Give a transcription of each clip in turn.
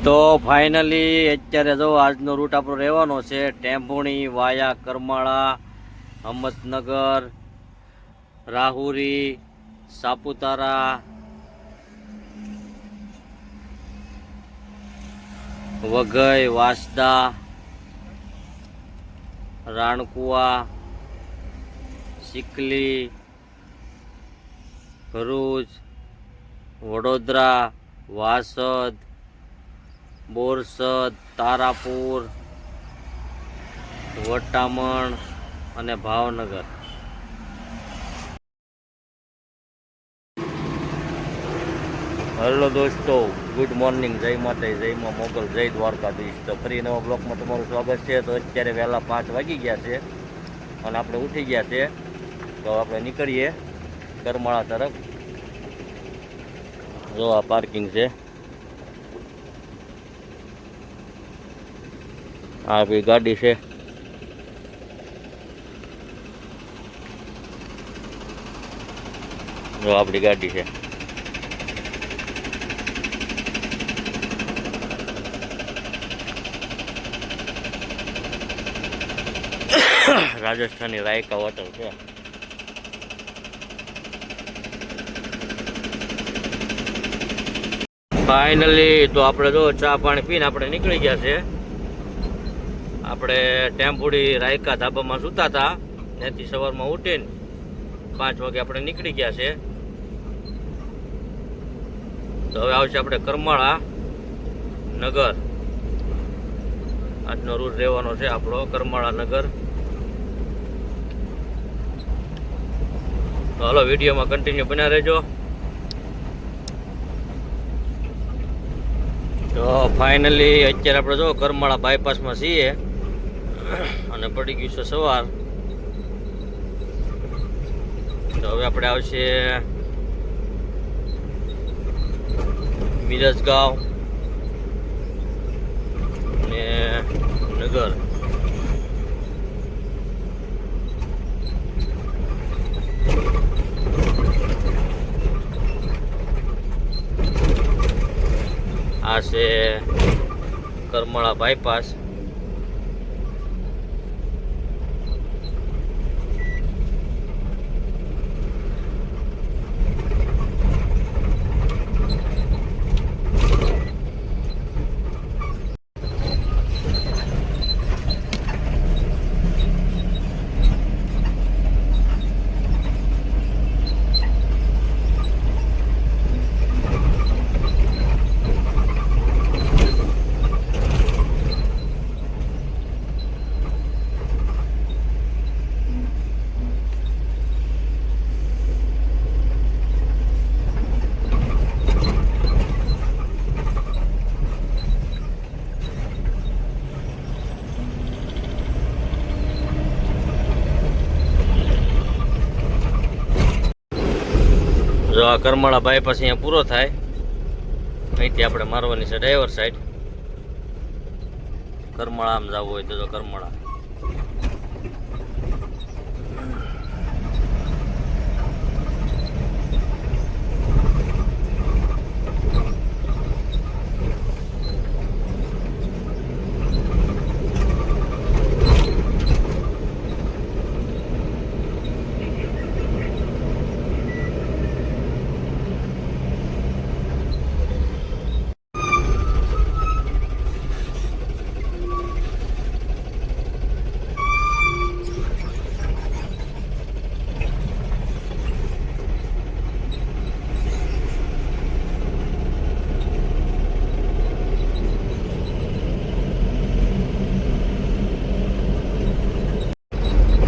તો ફાઇનલી અત્યારે જો આજનો રૂટ આપણો રહેવાનો છે ટેમ્પોણી વાયા કરમાળા, અહમદનગર, રાહુરી, સાપુતારા, વઘઈ, વાંસદા, રાણકુવા, ચીખલી, ભરૂચ, વડોદરા, વાસદ, બોરસદ, તારાપુર, વટામણ અને ભાવનગર. હેલો દોસ્તો, ગુડ મોર્નિંગ, જય માતા, જય મા મોગલ, જય દ્વારકાધીશ. તો ફરી નવા બ્લોકમાં તમારું સ્વાગત છે. તો અત્યારે વહેલા 5 વાગી ગયા છે અને આપણે ઉઠી ગયા છે. તો આપણે નીકળીએ કરમાળા તરફ. જો આ પાર્કિંગ છે, આ આપણી ગાડી છે. જો આપણી ગાડી છે. રાજસ્થાની રાયકા હોટલ છે. ફાઇનલી તો આપણે જો ચા પાણી પીને આપણે નીકળી ગયા છે. આપણે ટેમ્પોડી રાયકા ધાબામાં સૂતા હતા, ત્યાંથી સવારમાં ઉઠીને 5 વાગે આપણે નીકળી ગયા છે. તો હવે આવશે આપણે કરમાળા નગર. આજનો રૂટ રહેવાનો છે આપણો કરમાળા નગર. તો હાલો વિડીયોમાં કન્ટિન્યુ બન્યા રહેજો. તો ફાઇનલી અત્યારે આપણે જો કરમાળા બાયપાસમાં છીએ અને પડી ગયું છે સવાર. તો હવે આપણે આવશે મિરજગાંવ અને નગર. આ છે કરમાળા બાયપાસ. જો આ કરમાળા બાયપાસ અહીંયા પૂરો થાય, અહીંથી આપણે મારવાની છે ડ્રાઈવર સાઈડ. કરમાળા આમ જવું હોય તો કરમાળા.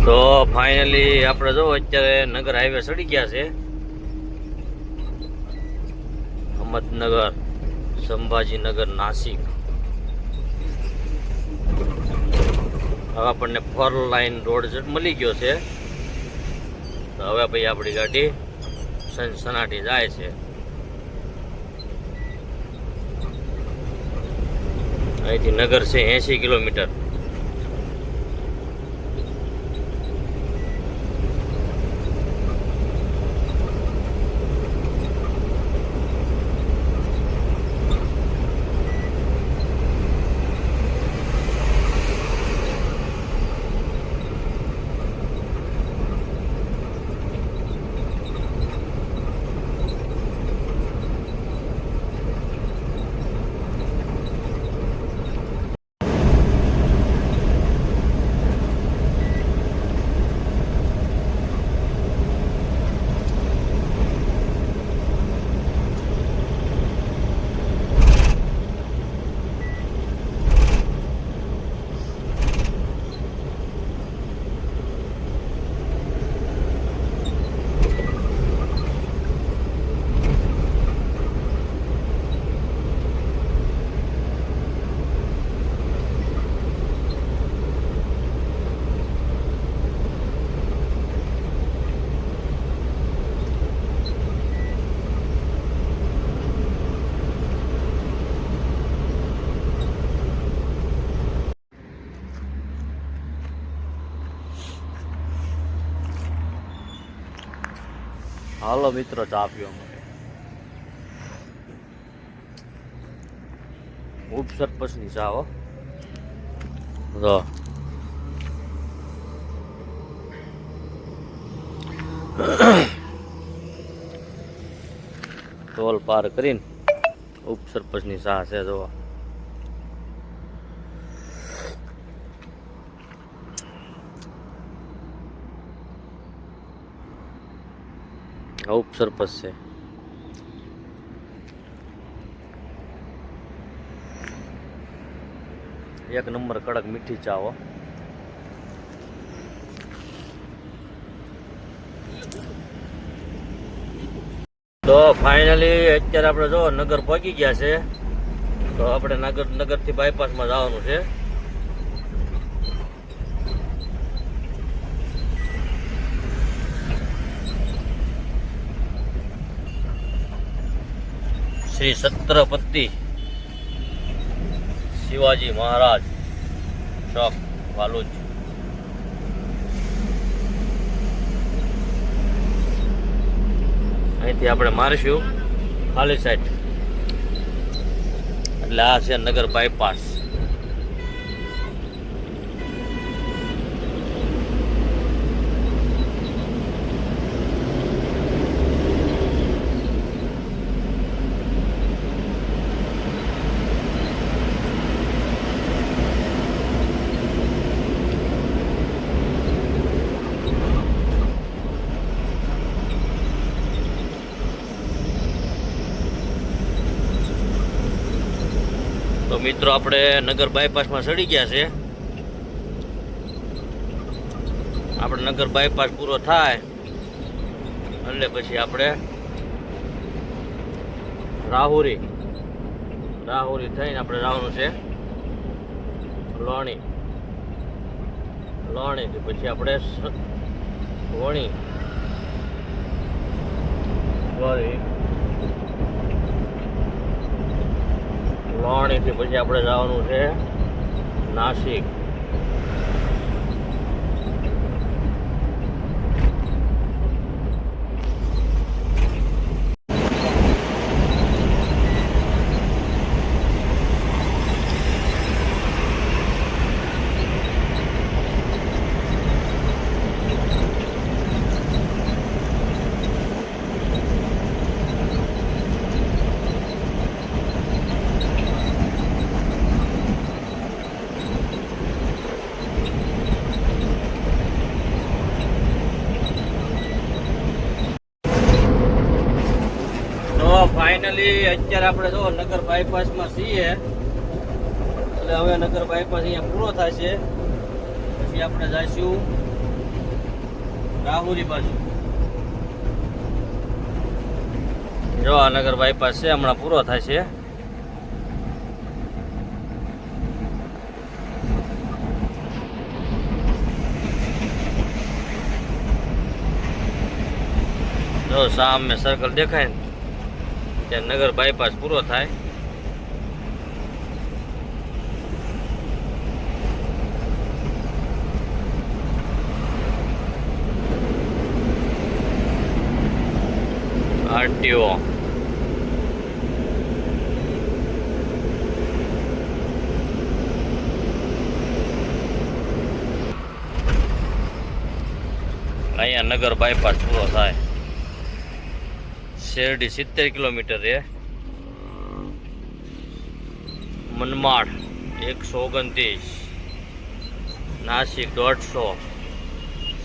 તો ફાઇનલી આપણે જો અત્યારે નગર હાઈવે ચડી ગયા છે. અહમદનગર, સંભાજીનગર, નાસિક. હવે આપણને 4 લાઈન રોડ મળી ગયો છે. તો હવે ભાઈ આપણી ગાડી સનાટી જાય છે. અહીંથી નગર છે 80 કિલોમીટર. હાલો મિત્રો ચા પીવા માટે. ઉપસરપસની ચા હો. જો ટોલ પાર કરીને ઉપસરપસની ચા છે જો. ઉપસરપસ છે. એક નંબર કડક મીઠી ચા હો. તો ફાઇનલી અત્યારે આપણે જો નગર પહોંચી ગયા છે. તો આપણે નગરથી બાયપાસમાં જવાનું છે. શ્રી છત્રપતિ શિવાજી મહારાજ ચોક વાલુજ. અહીંથી આપણે મારીશું ખાલી સાઈડ એટલે આ છે નગર બાયપાસ. તો મિત્રો આપણે નગર બાયપાસમાં ચડી ગયા છે. આપણે નગર બાયપાસ પૂરો થાય એટલે પછી આપણે રાહુરી થઈને આપણે જવાનું છે લોણીથી પછી આપણે વણી લોણીથી પછી આપણે જવાનું છે નાસિક. ફાઇનલી અત્યારે આપણે જો નગર બાયપાસમાં છીએ એટલે હવે નગર બાયપાસ અહીંયા પૂરો થશે પછી આપણે જઈશું રાહુરી બાજુ. જો આ નગર બાયપાસ છે હમણાં પૂરો થશે. જો સામે સર્કલ દેખાય ને ત્યાં નગર બાયપાસ પૂરો થાય. આરટીઓ અહીંયા નગર બાયપાસ પૂરો થાય. શેરડી 70 કિલોમીટર છે. Manmad 129, Nashik 150,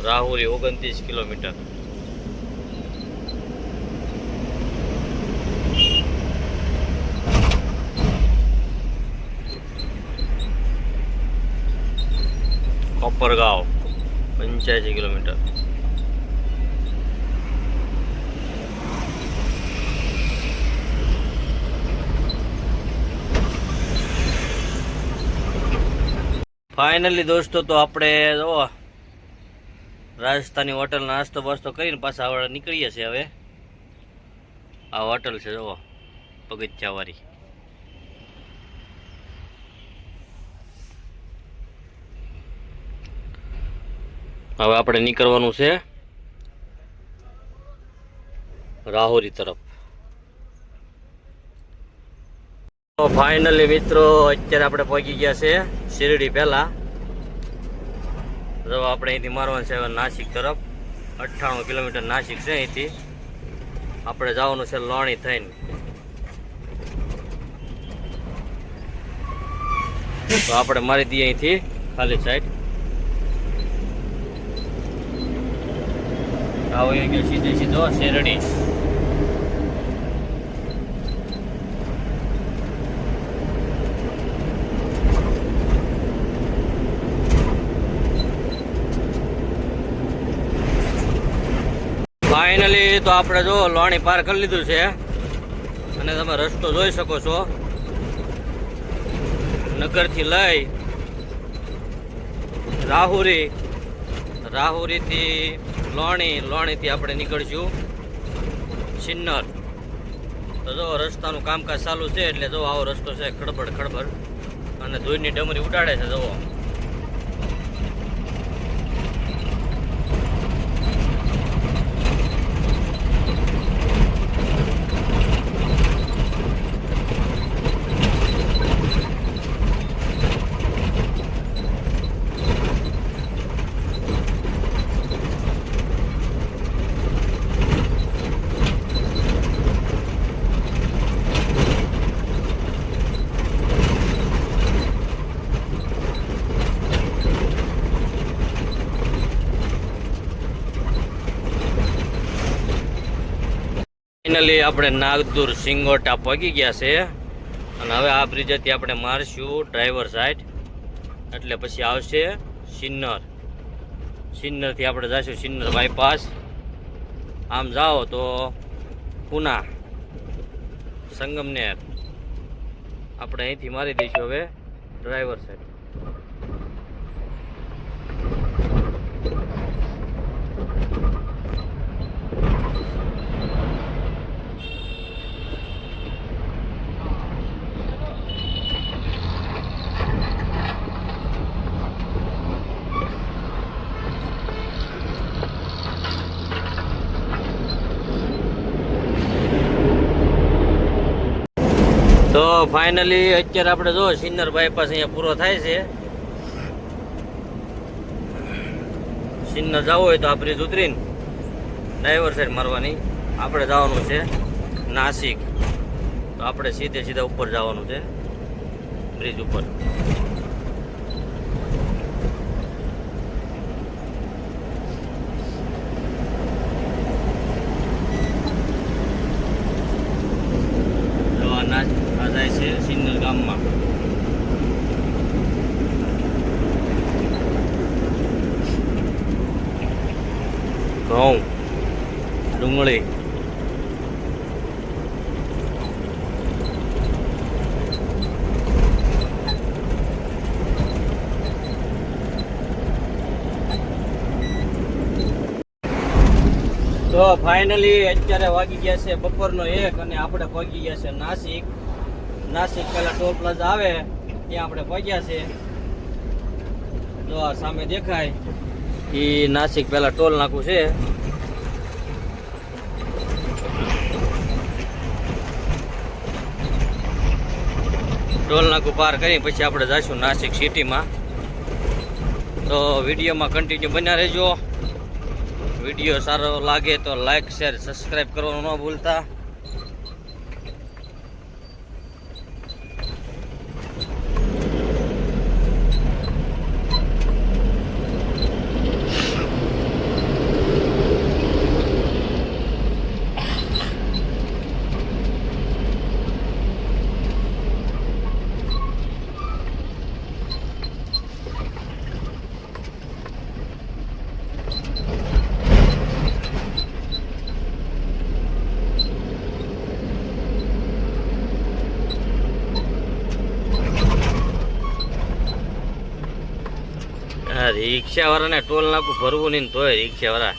Rahuri 29 kilometre. Kopargaon 85 kilometre. Finally દોસ્તો તો આપણે જો રાજસ્થાની હોટલ નાસ્તો બાસ્તો કરીને પાછા હવે નીકળીએ છીએ. હવે આ હોટલ છે જો પગથિયાવાળી. હવે આપણે નીકળવાનું છે રાહોરી તરફ. તો ફાઇનલી મિત્રો અત્યારે આપણે પહોંચી ગયા છે શિરડી પહેલા. જો આપણે અહીંથી મારવાનું છે નાસિક તરફ. 98 કિલોમીટર નાસિક છે અહીંથી. આપણે જવાનું છે લોણી થઈને. તો આપણે મારી દઈએ અહીંથી ખાલી સાઈડ. આવો ગયો સીધે સીધો શેરડી. ફાઇનલી તો આપણે જો લોણી પાર કરી લીધું છે અને તમે રસ્તો જોઈ શકો છો. નગરથી લઈ રાહુરીથી લોણીથી આપણે નીકળશું સિન્નર. તો જો રસ્તાનું કામકાજ ચાલુ છે એટલે જો આવો રસ્તો છે ખડબડ અને ધૂળની ડમરી ઉડાડે છે. જુઓ ફાઇનલી આપણે નાગદુર સિંગોટા પહોંચી ગયા છે અને હવે આ બ્રિજથી આપણે મારશું ડ્રાઈવર સાઈડ એટલે પછી આવશે સિન્નરથી આપણે જઈશું સિન્નર બાયપાસ. આમ જાઓ તો પુના સંગમનેર. આપણે અહીંથી મારી દઈશું હવે ડ્રાઈવર સાઈડ. તો ફાઇનલી અત્યારે આપણે જો સિન્નર બાયપાસ અહીંયા પૂરો થાય છે. સિન્નર જવું હોય તો આ બ્રિજ ઉતરીને ડ્રાઈવર સાઈડ મારવાની. આપણે જવાનું છે નાસિક. તો આપણે સીધા ઉપર જવાનું છે બ્રિજ ઉપર. જાય છે સિન્નર ગામમાં. ઘઉં ડુંગળી તો ફાઇનલી અત્યારે વાગી ગયા છે બપોરનો 1 અને આપણે પહોંચી ગયા છે નાસિક પેલા ટોલ પ્લાઝા આવે ત્યાં આપણે પહોંચ્યા છે. જો આ સામે દેખાય એ નાસિક પેલા ટોલ નાકું છે. ટોલ નાકું પાર કરી પછી આપણે જઈશું નાસિક સિટીમાં. તો વિડીયોમાં કન્ટિન્યુ બન્યા રહેજો. વિડીયો સારો લાગે તો લાઈક શેર સબસ્ક્રાઈબ કરવાનું ન ભૂલતા. રિક્ષા વાળાને ટોલ નાકું ભરવું નહીં તોય રિક્ષા વાળા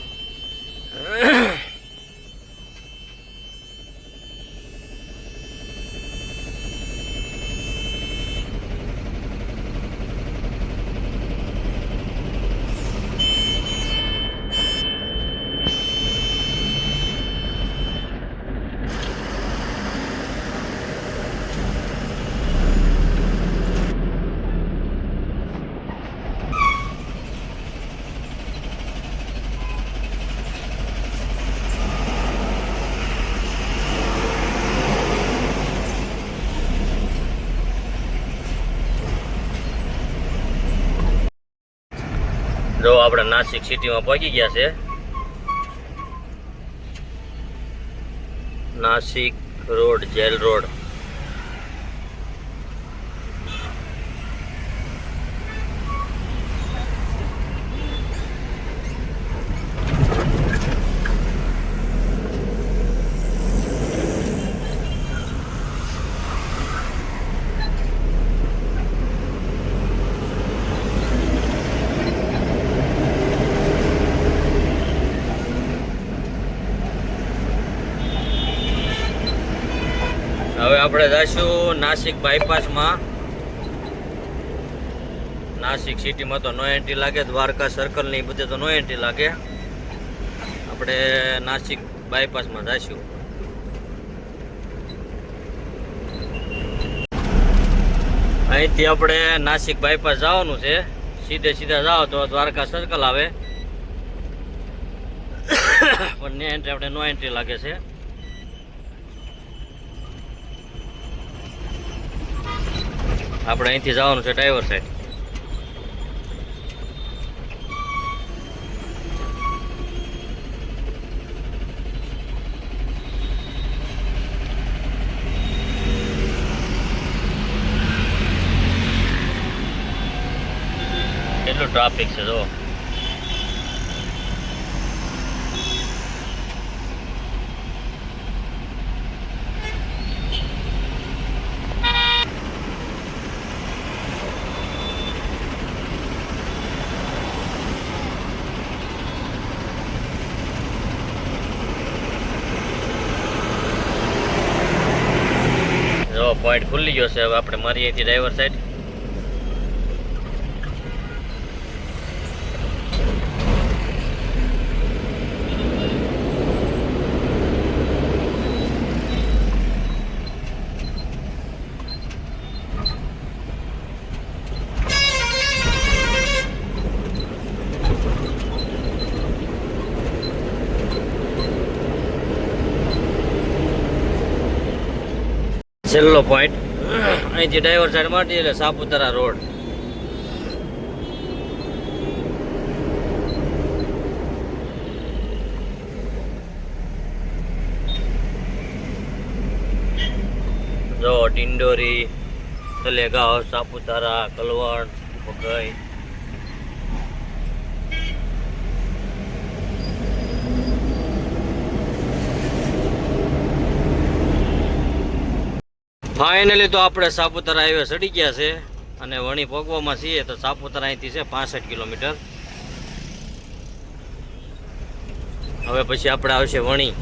જો આપણે નાસિક સિટીમાં પહોંચી ગયા છે. Nashik road, jail road. હવે આપણે જઈશું નાસિક બાયપાસમાં. નાસિક સિટીમાં તો નો એન્ટ્રી લાગે, દ્વારકા સર્કલની બધે તો નો એન્ટ્રી લાગે. આપણે નાસિક બાયપાસમાં જઈશું. અહીંથી આપણે નાસિક બાયપાસ જવાનું છે. સીધા જાઓ તો દ્વારકા સર્કલ આવે, પણ ને એન્ટ્રી આપણે નો એન્ટ્રી લાગે છે. આપણે અહીંથી જવાનું છે ડ્રાઈવર સાઈડ. કેટલું ટ્રાફિક છે જો. પોઈન્ટ ખુલ્લી ગયો છે. હવે આપણે મારી અહીંથી ડ્રાઈવર સાઈડ. છેલ્લો પોઈન્ટ અહીંથી ડ્રાઈવર સાઈડ મારી એટલે સાપુતારા રોડ. જો ડિંડોરી, તલેગાંવ, સાપુતારા, કલવણ, વઘઈ. ફાઇનલી તો આપણે સાપુતારા હાઈવે ચડી ગયા છે અને વણી પગવામાં છીએ. તો સાપુતારા અહીંથી છે 65 કિલોમીટર. હવે પછી આપણે આવશે વણી.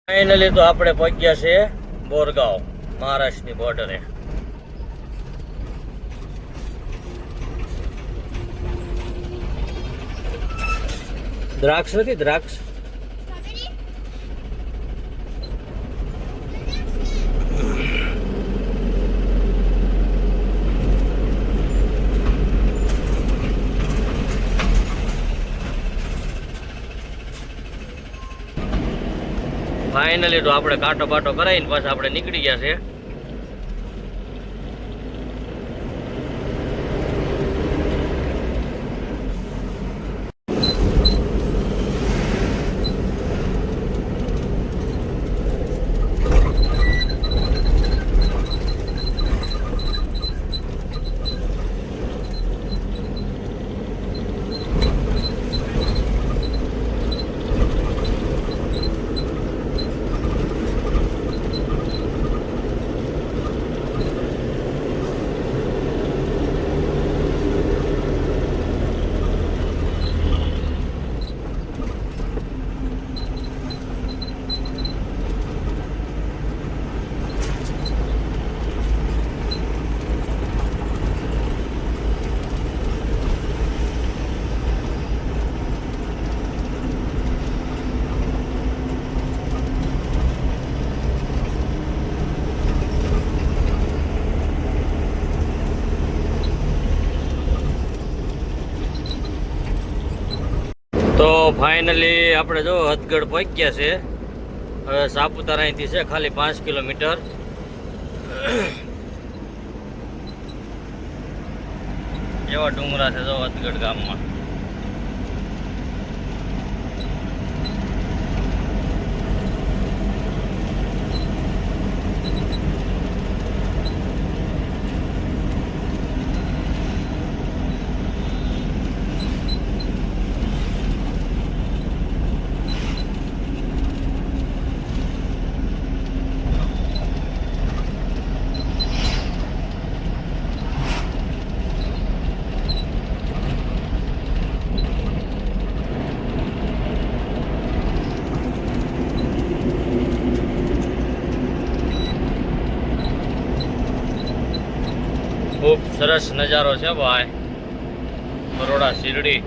ફાઇનલી તો આપણે પહોંચ્યા છે બોરગાંવ, મહારાષ્ટ્રની બોર્ડરે. દ્રાક્ષ નથી, દ્રાક્ષ. ફાઇનલી તો આપણે કાંટો બાટો કરાવીને પાછા આપણે નીકળી ગયા છે. ફાઇનલી આપણે જો હથગઢ પહોંચ્યા છે. હવે સાપુતારા અહીંથી છે ખાલી 5 કિલોમીટર. એવા ડુંગરા છે જો હથગઢ ગામમાં. ખૂબ સરસ નજારો છે ભાઈ, બરોડા શિરડી.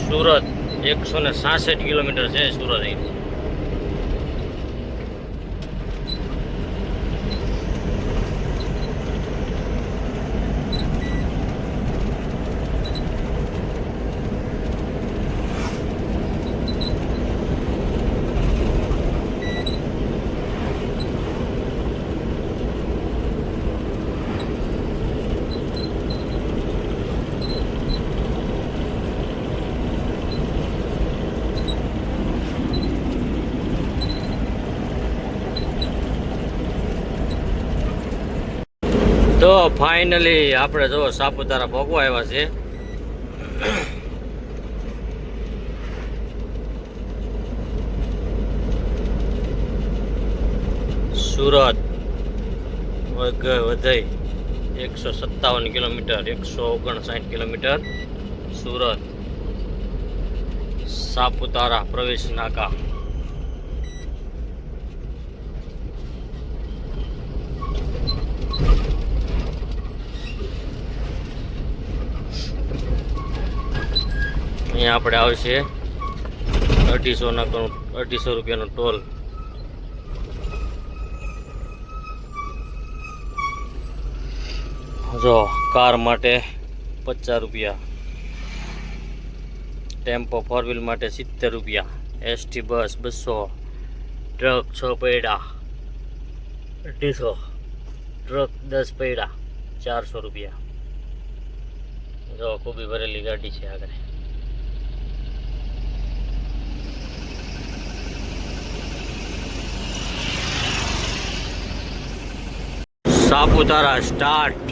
સુરત 166 કિલોમીટર છે સુરત અહીંથી. તો ફાઇનલી આપણે જો સાપુતારા પહોંચવા આવ્યા છે. Surat Waghai 157 kilometre, 159 kilometre. સુરત સાપુતારા પ્રવેશ નાકા. અહીંયા આપણે આવશે 250 રૂપિયાનો ટોલ. જો કાર માટે 50 રૂપિયા, ટેમ્પો 4 વ્હીલ માટે 70 રૂપિયા, એસટી બસ 200, ટ્રક 6 પૈડા 250, ટ્રક 10 પૈડા 400 રૂપિયા. જો ખૂબી ભરેલી ગાડી છે આગળ. સાપુતારા સ્ટાર્ટ.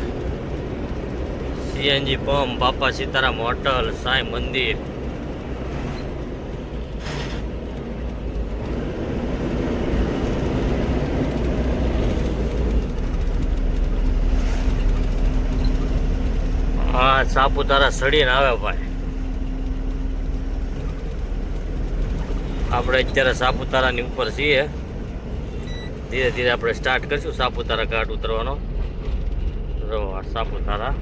સીએનજી પંપ, બાપા સીતારામ હોટલ, સાંઈ મંદિર. હા, સાપુતારા સડીને આવે ભાઈ. આપણે અત્યારે સાપુતારાની ઉપર છીએ. ધીરે ધીરે આપણે સ્ટાર્ટ કરીશું સાપુતારા ઘાટ ઉતરવાનો. જો સાપુતારા.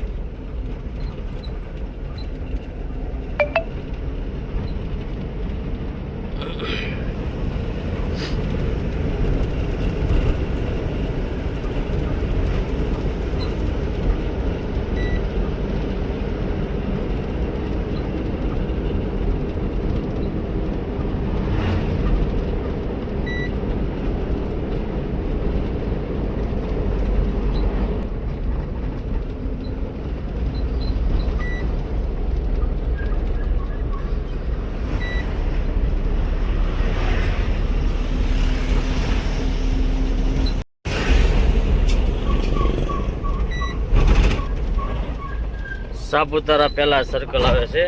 સાપુતારા પહેલા સર્કલ આવે છે.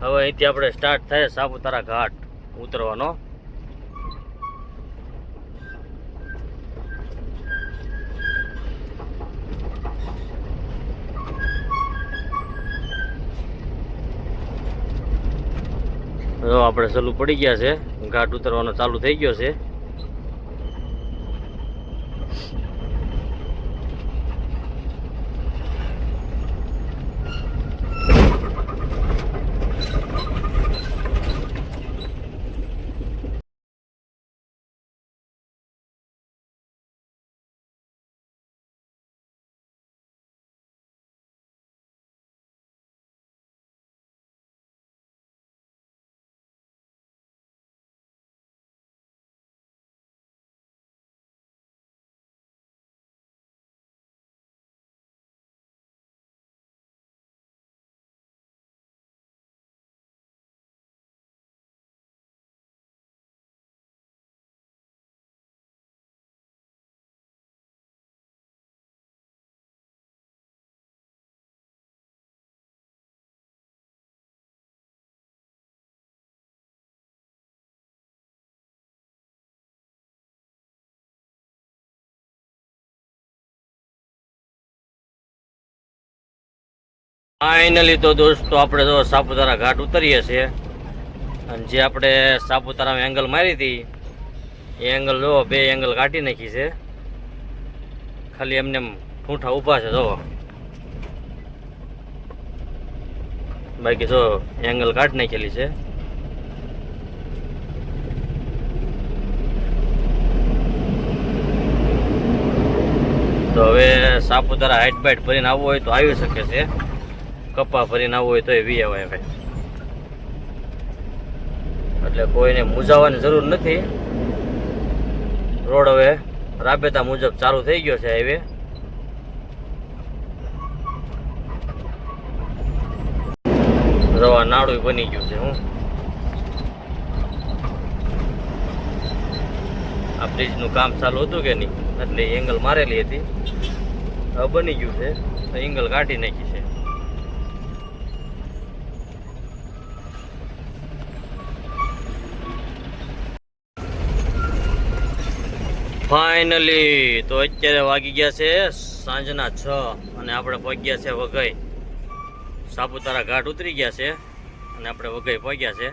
હવે અહીંથી આપણે સ્ટાર્ટ થાય સાપુતારા ઘાટ ઉતરવાનો. જો આપણે ચાલુ પડી ગયા છે, ઘાટ ઉતરવાનો ચાલુ થઈ ગયો છે. ફાઇનલી તો દોસ્તો આપણે તો સાપુતારા ઘાટ ઉતરીએ છીએ અને જે આપણે સાપુતારામાં એંગલ મારી હતી એ એંગલ જો 2 એંગલ કાઢી નાખી છે. ખાલી એમને ઠૂંઠા ઊભા છે જો, બાકી જો એંગલ કાઢી નાખેલી છે. તો હવે સાપુતારા હાઈટ બાઈટ ભરીને આવવું હોય તો આવી શકે છે, કપા ભરીને આવવું હોય તો એ વી અવાય ભાઈ. એટલે કોઈને મૂંઝાવાની જરૂર નથી. રોડ હવે રાબેતા મુજબ ચાલુ થઈ ગયો છે હાઈવે. રવા નાડું બની ગયું છે. આ બ્રિજનું કામ ચાલુ હતું કે નહીં એટલે એંગલ મારેલી હતી, હવે બની ગયું છે તો એંગલ કાઢી નાખી છે. ફાઇનલી તો અત્યારે વાગી ગયા છે સાંજના 6 અને આપણે પહોંચ્યા છે વઘઈ. સાપુતારા ઘાટ ઉતરી ગયા છે અને આપણે વઘઈ પહોંચ્યા છે.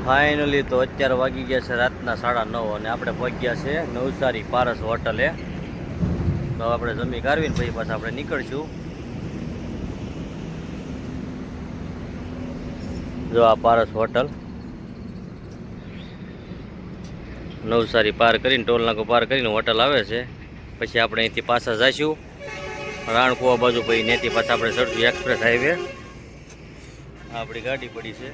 ફાઇનલી તો અત્યારે વાગી ગયા છે રાતના 9:30 અને આપણે પહોંચ્યા છે નવસારી પારસ હોટલે. તો આપણે જમી કાઢવીને પછી પાછા આપણે નીકળશું. જો આ પારસ હોટલ નવસારી પાર કરીને ટોલ નાકો પાર કરીને હોટલ આવે છે. પછી આપણે અહીંથી પાછા જઈશું રાણકુવા બાજુ, પછી ત્યાંથી પાછા આપણે ચડશું એક્સપ્રેસ હાઈવે. આપણી ગાડી પડી છે.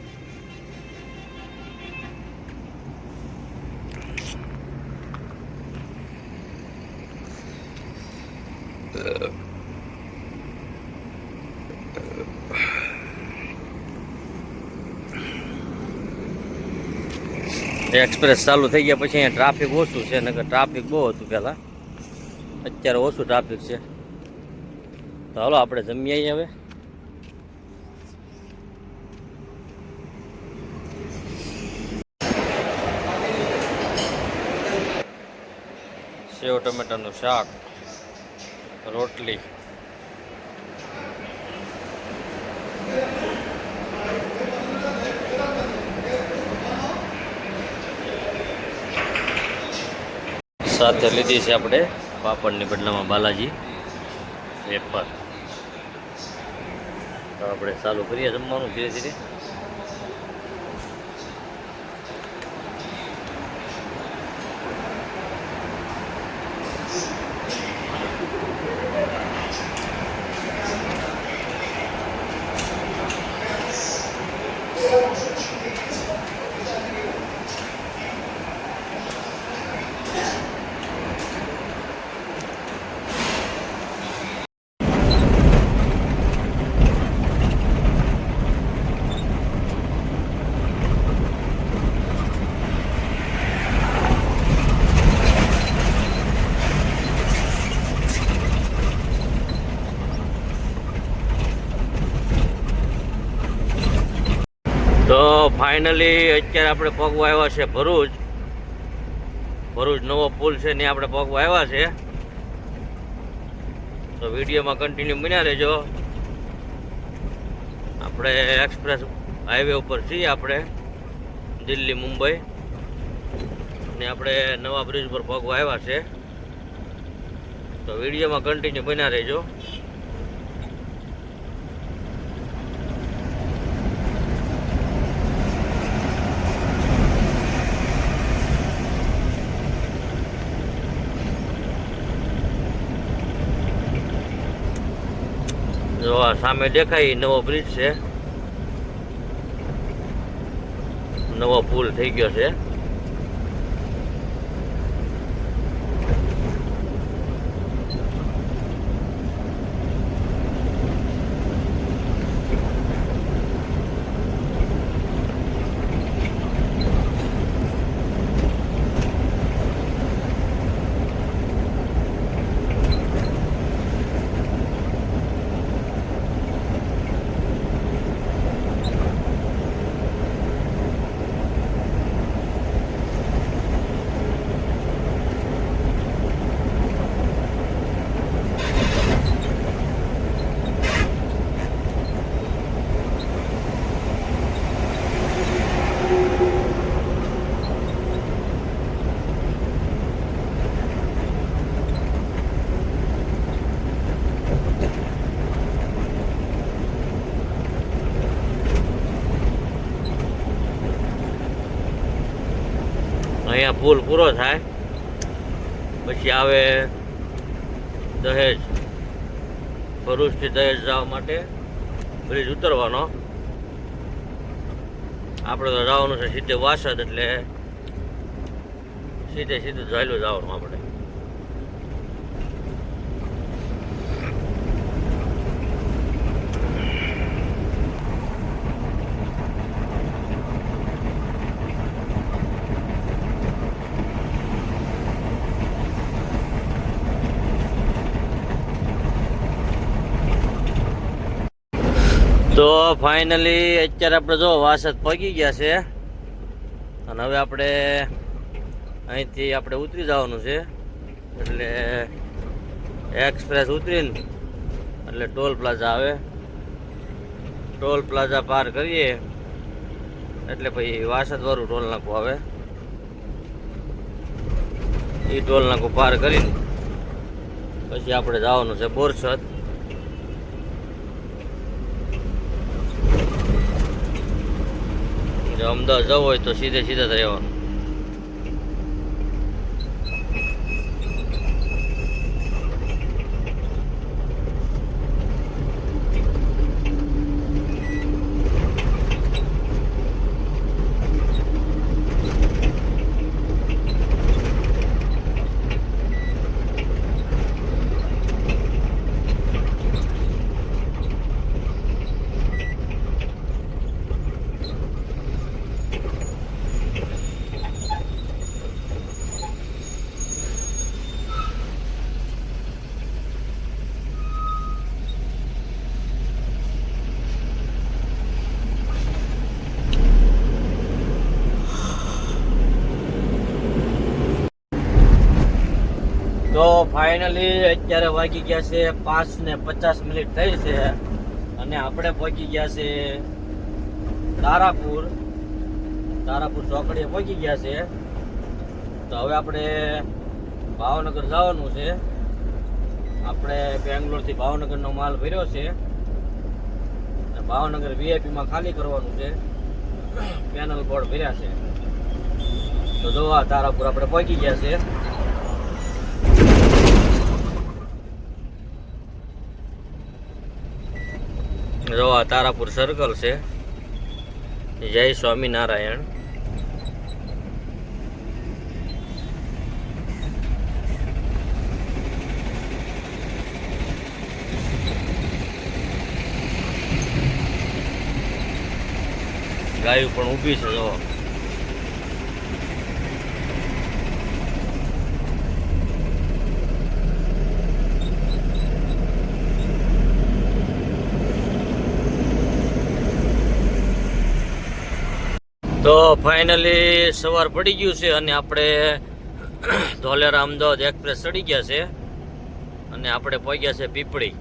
એક્સપ્રેસ ચાલુ થઈ ગયા પછી અહીંયા ટ્રાફિક ઓછું છે, નકર ટ્રાફિક બહુ હતું પહેલાં. અત્યારે ઓછું ટ્રાફિક છે. તો હાલો આપણે જમી આવીએ હવે. સેવ ટમેટાનું શાક, રોટલી, સાથે લીધી છે આપણે પાપડની બદલામાં બાલાજી વેફર. તો આપણે ચાલુ કરીએ જમવાનું ધીરે ધીરે. તો ફાઇનલી અત્યારે આપણે પગવા આવ્યા છે ભરૂચ. ભરૂચ નવો પુલ છે ને આપણે પગવા આવ્યા છે. તો વિડીયોમાં કન્ટિન્યુ બન્યા રહેજો. આપણે એક્સપ્રેસ હાઈવે ઉપર છીએ, આપણે દિલ્હી મુંબઈ ને આપણે નવા બ્રિજ પર પગવા આવ્યા છે. તો વિડીયોમાં કન્ટિન્યુ બન્યા રહેજો. જો આ સામે દેખાય નવો બ્રિજ છે, નવો પુલ થઈ ગયો છે. અહીંયા પુલ પૂરો થાય પછી આવે દહેજ. ભરૂચથી દહેજ જવા માટે બ્રિજ ઉતરવાનો. આપણે તો જવાનું છે સીધે વાસદ, એટલે સીધું ચાલ્યું જવાનું આપણે. તો ફાઇનલી અત્યારે આપણે જો વાસદ પહોંચી ગયા છે, અને હવે આપણે અહીંથી આપણે ઉતરી જવાનું છે. એટલે એક્સપ્રેસ ઉતરીને એટલે ટોલ પ્લાઝા આવે. ટોલ પ્લાઝા પાર કરીએ એટલે પછી વાસદ વાળું ટોલ નાકું આવે. એ ટોલ નાકું પાર કરીને પછી આપણે જવાનું છે બોરસદ. અમદાવાદ જવું હોય તો સીધે જ રહેવાનું. તો ફાઇનલી અત્યારે વાગી ગયા છે 5:50 થઈ છે, અને આપણે પહોંચી ગયા છે તારાપુર ચોકડીએ પહોંચી ગયા છે. તો હવે આપણે ભાવનગર જવાનું છે. આપણે બેંગ્લોરથી ભાવનગરનો માલ ભર્યો છે, ભાવનગર વીઆઈપીમાં ખાલી કરવાનું છે. પેનલ બોર્ડ ભર્યા છે. તો જો આ તારાપુર આપણે પહોંચી ગયા છે. જો આ તારાપુર સર્કલ છે. જય સ્વામિનારાયણ. ગાયું પણ ઊભી છે. જો તો ફાઇનલી સવાર પડી ગયું છે, અને આપણે ધોલેરા અમદાવાદ એક્સપ્રેસ ચડી ગયા છે, અને આપણે પહોંચ્યા છે પીપળી.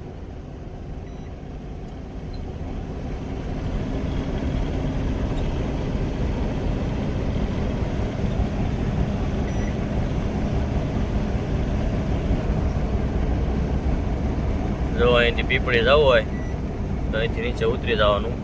જો અહીંથી પીપળી જવું હોય તો અહીંથી નીચે ઉતરી જવાનું.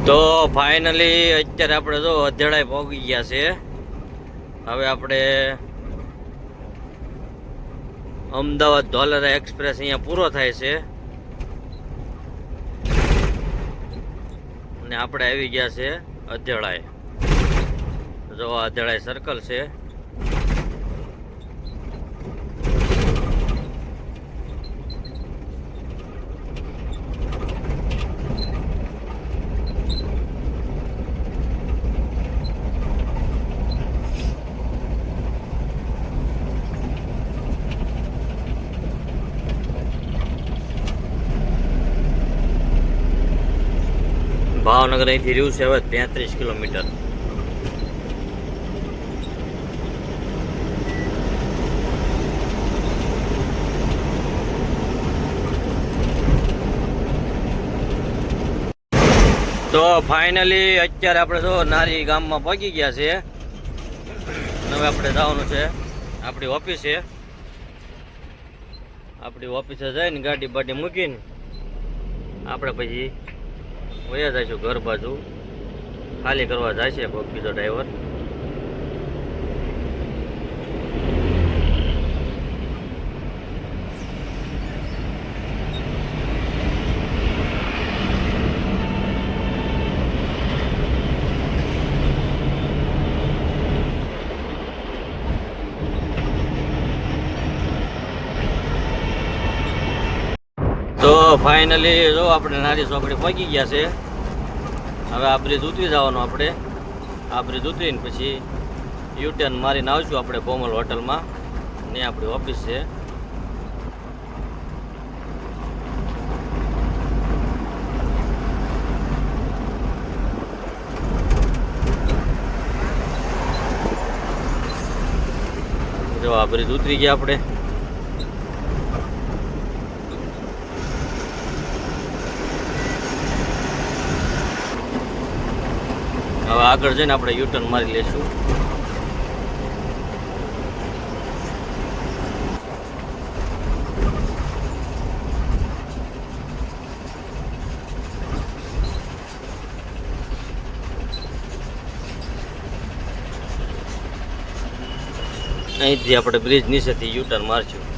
તો ફાઇનલી અત્યારે આપણે જો અધેડાઈ પહોંચી ગયા છે. હવે આપણે અમદાવાદ ધોલેરા એક્સપ્રેસ અહીંયા પૂરો થાય છે અને આપણે આવી ગયા છે અધેડાઈ. જો અધેડાઈ સર્કલ છે. ભાવનગર અહીંથી રહ્યું છે હવે 33 કિલોમીટર. તો ફાઇનલી અત્યારે આપણે જો નારી ગામમાં પહોંચી ગયા છે. હવે આપણે જવાનું છે આપણી ઓફિસે. આપણી ઓફિસે જઈને ગાડી બાડી મૂકીને આપણે પછી વયા જઈશું ઘર બાજુ. ખાલી કરવા જાય છે કોઈક બીજો ડ્રાઈવર. તો ફાઇનલી જો આપણે નારી ચોકડી પહોંચી ગયા છે. હવે આ બ્રિજ ઉતરી જવાનું. આપણે આ બ્રિજ ઉતરીને પછી યુટર્ન મારીને આવશું આપણે કોમલ હોટલમાં. ને આપણી ઓફિસ છે. જો આ બ્રિજ ઉતરી ગયા આપણે. હવે આગળ જઈને આપણે યુટર્ન મારી લેશું. અહીંથી આપણે બ્રિજ નીચેથી યુટર્ન મારશું.